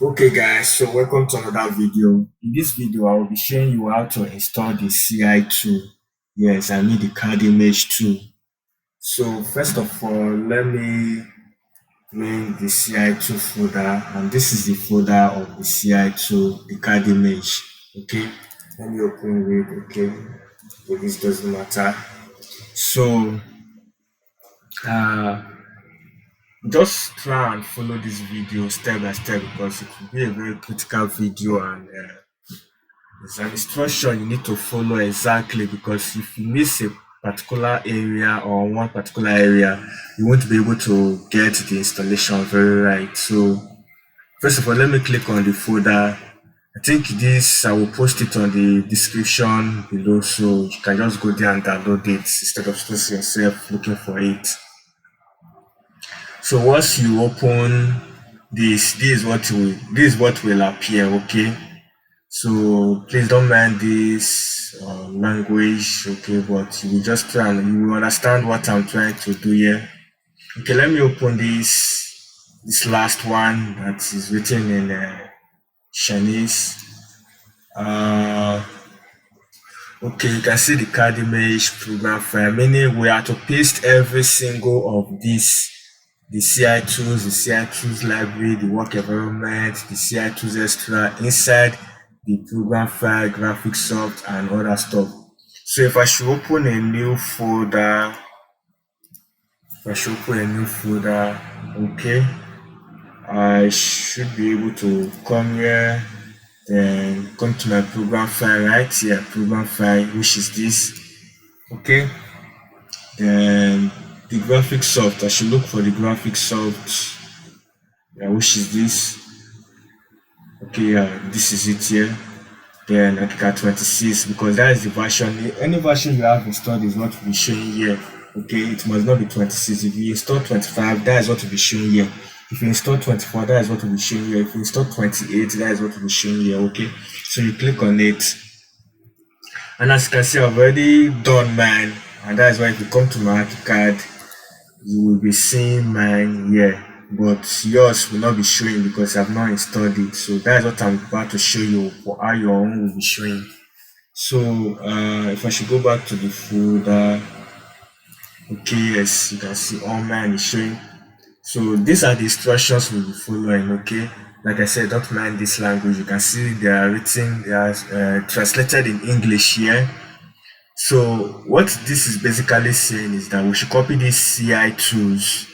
Okay guys, so welcome to another video. In this video, I will be showing you how to install the CI tool. Yes, I mean the Cadimage tool. So first of all, let me name the CI tool folder, and this is the folder of the CI tool, the Cadimage. Okay, let me open it. Okay, but this doesn't matter. So uh just try and follow this video step by step because it will be a very critical video, and there's an instruction you need to follow exactly, because if you miss a particular area or one particular area, you won't be able to get the installation very right. So first of all, let me click on the folder. I think this, I will post it on the description below, so you can just go there and download it instead of stressing yourself looking for it. So once you open this is what will appear. Okay, so please don't mind this language, okay, but you will just try and you will understand what I'm trying to do here. Okay, let me open this last one that is written in Chinese. Okay, you can see the Cadimage program file, meaning we have to paste every single of these, the CI tools, the CI tools library, the work environment, the CI tools extra inside the program file, Graphisoft, and other stuff. So if I should open a new folder, okay, I should be able to come here, then come to my program file right here, program file, which is this. Okay, then the Graphisoft, I should look for the Graphisoft, which is this. Okay, this is it here. Then Archicad 26, because that is the version. Any version you have installed is what will be showing here. Okay, it must not be 26. If you install 25, that is what will be showing here. If you install 24, that is what will be showing here. If you install 28, that is what will be showing here. Okay, so you click on it, and as you can see, I've already done mine, and that is why if you come to my Archicad, you will be seeing mine here, but yours will not be showing because I've not installed it. So that's what I'm about to show you for how your own will be showing. So if I should go back to the folder, okay, yes, you can see all mine is showing. So these are the instructions we'll be following. Okay, like I said, don't mind this language. You can see they are written, they are translated in English here. So what this is basically saying is that we should copy these CI tools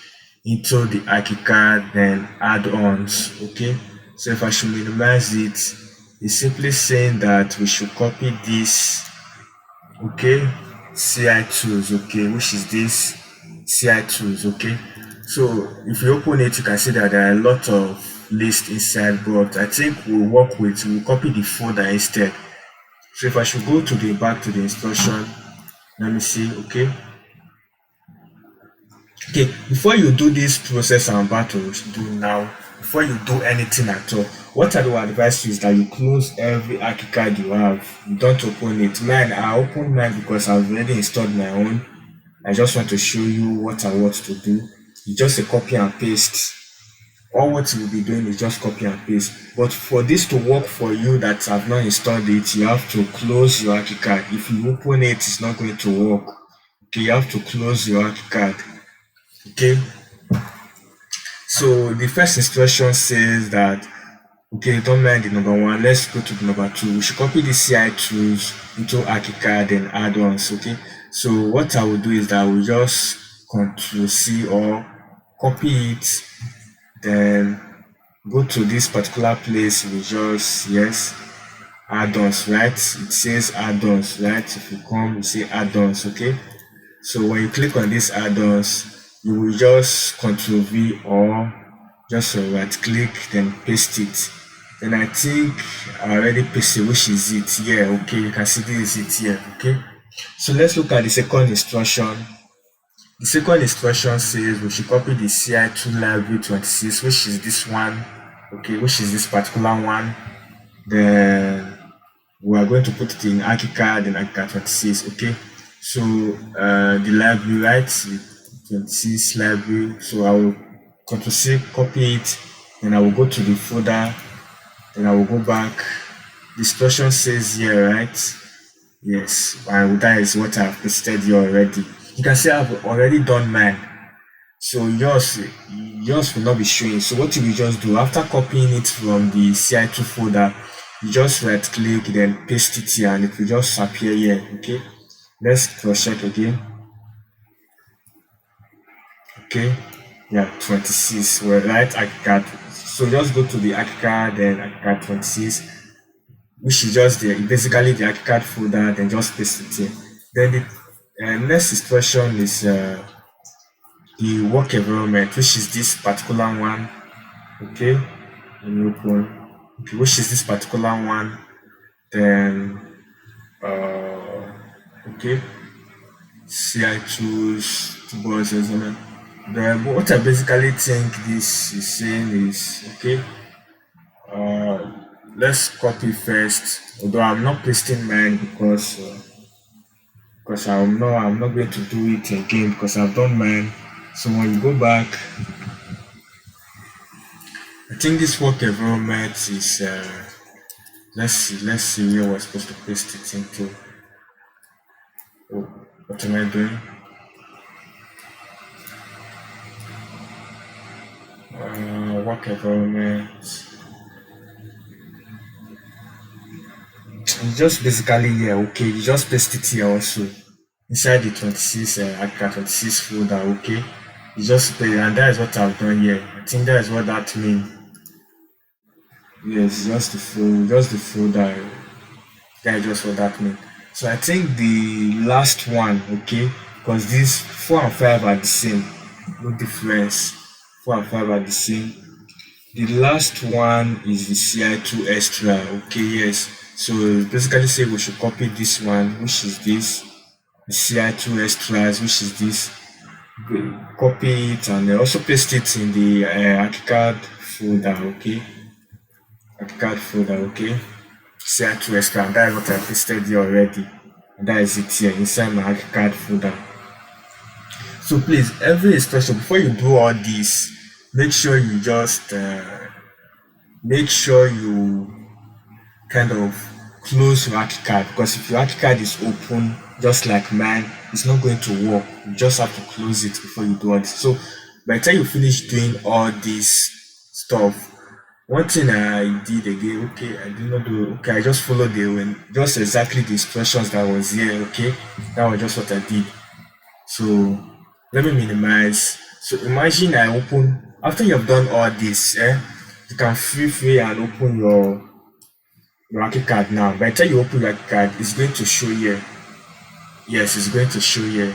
into the Archicad, then add-ons. Okay, so if I should minimize it, it's simply saying that we should copy this, okay, CI tools, okay, which is this CI tools. Okay, so if you open it, you can see that there are a lot of lists inside, but I think we'll copy the folder instead. So if I should go to the back to the instruction, let me see. Okay, before you do this process I'm about to do now, before you do anything at all, what I will advise you is that you close every Archicad you have. You don't open it. Mine, I opened mine because I've already installed my own. I just want to show you what I want to do. It's just a copy and paste. All what you will be doing is just copy and paste. But for this to work for you that have not installed it, you have to close your Archicad. If you open it, it's not going to work. Okay, you have to close your Archicad. Okay, so the first instruction says that, okay, don't mind the number one, let's go to the number two. We should copy the CI tools into Archicad and add-ons. Okay, so what I will do is that I will just Ctrl C or copy it, then go to this particular place. We just, yes, add-ons, right? It says add-ons, right? If you come, you say add-ons. Okay, so when you click on these add-ons, you will just Ctrl V or just right click, then paste it. Then I think I already pasted, which is it here. Okay, you can see this is it here. Okay, so let's look at the second instruction. The second instruction says we should copy the CI tool library 26, which is this one. Okay, which is this particular one. Then we are going to put it in Archicad and Archicad 26. Okay, so the library, right, 26 library. So I will Ctrl C, copy it, and I will go to the folder Then I will go back. The instruction says here, right? Yes, and that is what I've pasted here already. You can see I've already done mine. So yours will not be showing. So what you will just do after copying it from the CI2 folder, you just right click, then paste it here, and it will just appear here. Okay, let's cross check again. Okay, yeah, 26. Well, right, Archicad. So just go to the Archicad, then Archicad 26, which is just basically the Archicad folder, then just paste it here. Then the next instruction is the work environment, which is this particular one. Okay, let me open. Okay, which is this particular one. Then okay, CI tools, toolbars, and then what I basically think this is saying is okay. Let's copy first. Although I'm not pasting mine because I'm not going to do it again because I've done mine. So when you go back, I think this work environment is let's see where we're supposed to paste it into. Oh, what am I doing? Work environment. It's just basically here. Okay, you just paste it here also inside the 26 Archicad 26 folder. Okay, you just paste it, and that is what I've done here. I think that is what that means. Yes, just the folder. That is just what that means. So I think the last one, okay, because these 4 and 5 are the same, no difference. 4 and 5 are the same. The last one is the CI2 extra. Okay, yes. So basically say we should copy this one, which is this, the CI2 extras, which is this. Copy it and also paste it in the Archicad folder. Okay, Archicad folder. Okay, CI2 extra, and that is what I pasted here already. And that is it here inside my Archicad folder. So please, every instruction before you do all this, make sure you just make sure you kind of close your Archicad, because if your Archicad is open just like mine, it's not going to work. You just have to close it before you do all this. So by the time you finish doing all this stuff, one thing I did again, okay, I did not do, okay, I just followed just exactly the instructions that was here. Okay, that was just what I did. So let me minimize. So imagine I open, after you have done all this, you can feel free and open your Archicad now. By the time you open your Archicad, it's going to show here. Yes, it's going to show here.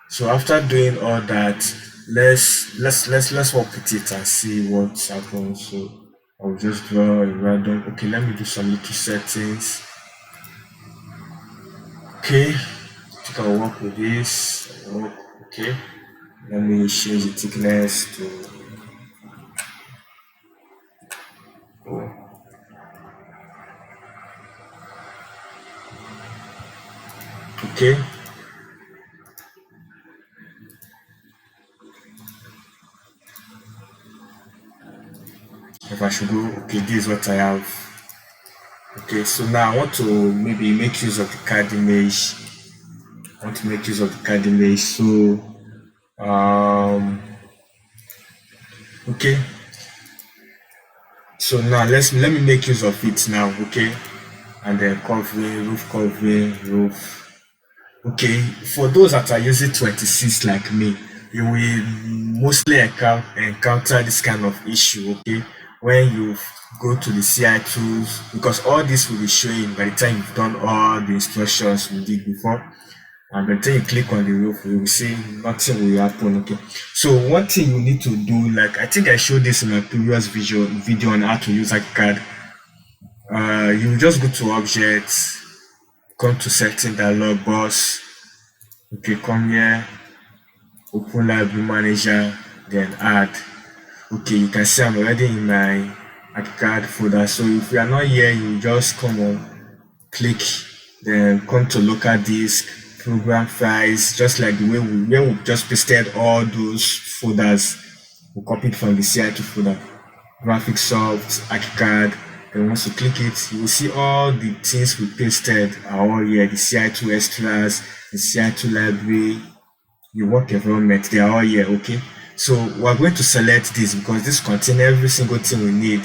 So after doing all that, let's work with it and see what happens. So I'll just draw a random. Okay, let me do some little settings. Okay, I think I'll work with this. Okay, let me change the thickness to okay. If I should go, okay, this is what I have. Okay, so now I want to maybe make use of the Cadimage. I want to make use of the Cadimage. So okay. So now let me make use of it now. Okay, and then covering roof. Okay, for those that are using 26 like me, you will mostly encounter this kind of issue. Okay, when you go to the CI tools, because all this will be showing by the time you've done all the instructions we did before, and by the time you click on the roof, you will see nothing will happen. Okay, so one thing you need to do, like I think I showed this in my previous video on how to use Archicad. You just go to objects, come to setting dialog box. Okay, come here, open library manager, then add. Okay, you can see I'm already in my Archicad folder. So if you are not here, you just come on, click, then come to local disk, program files, just like the way we just pasted all those folders we copied from the CI2 folder. Graphisoft, Archicad, Then once you click it, you will see all the things we pasted are all here. The CI2 extras, the CI2 library, your work environment, they are all here. Okay, so we're going to select this because this contains every single thing we need.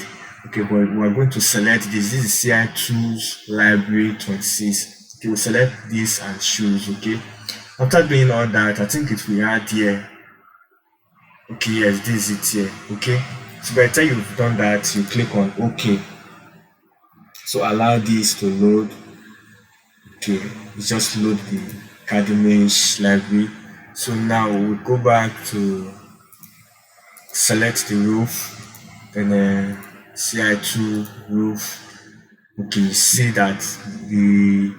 Okay, but we're going to select this. This is CI2's library 26. Okay, we'll select this and choose. Okay, after doing all that, I think it will add here. Okay, yes, this is it here. Okay, so by the time you've done that, you click on OK. So allow this to load. Okay, you just load the Cadimage library. So now we'll go back to select the roof, then CI2 roof. Okay, you see that the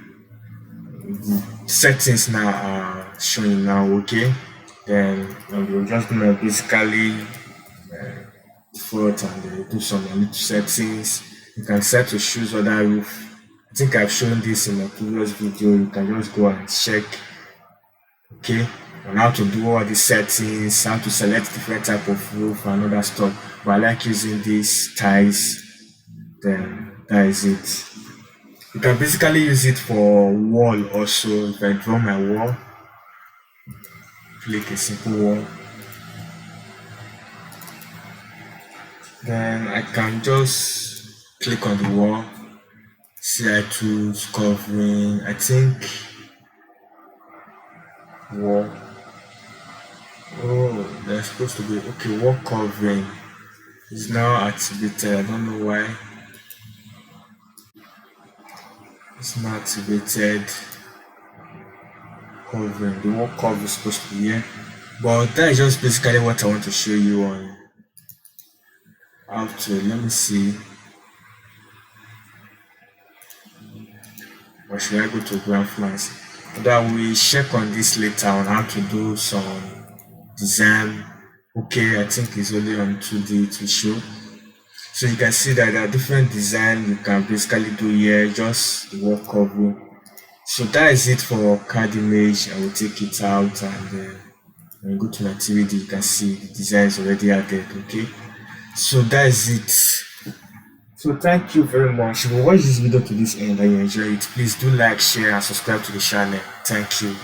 settings now are showing now. Okay, then we're just gonna basically default and do some little settings. You can set to choose other roof. I think I've shown this in a previous video. You can just go and check, okay, on how to do all the settings, how to select different type of roof and other stuff. But I like using these tiles. Then that is it. You can basically use it for wall also. If I draw my wall, click a simple wall, then I can just click on the wall, CI2's covering, I think wall. Oh, they're supposed to be okay. Wall covering is now activated. I don't know why it's not activated. Covering, the wall cover is supposed to be here, but that is just basically what I want to show you on how to. Let me see. Or should I go to Graphisoft? That we check on this later on how to do some design. Okay, I think it's only on 2D to show. So you can see that there are different design you can basically do here, just the wall covering. So that is it for Cadimage. I will take it out and when you go to my activity, you can see the design is already added. Okay, so that is it. So thank you very much. If you watch this video to this end and you enjoy it, please do like, share and subscribe to the channel. Thank you.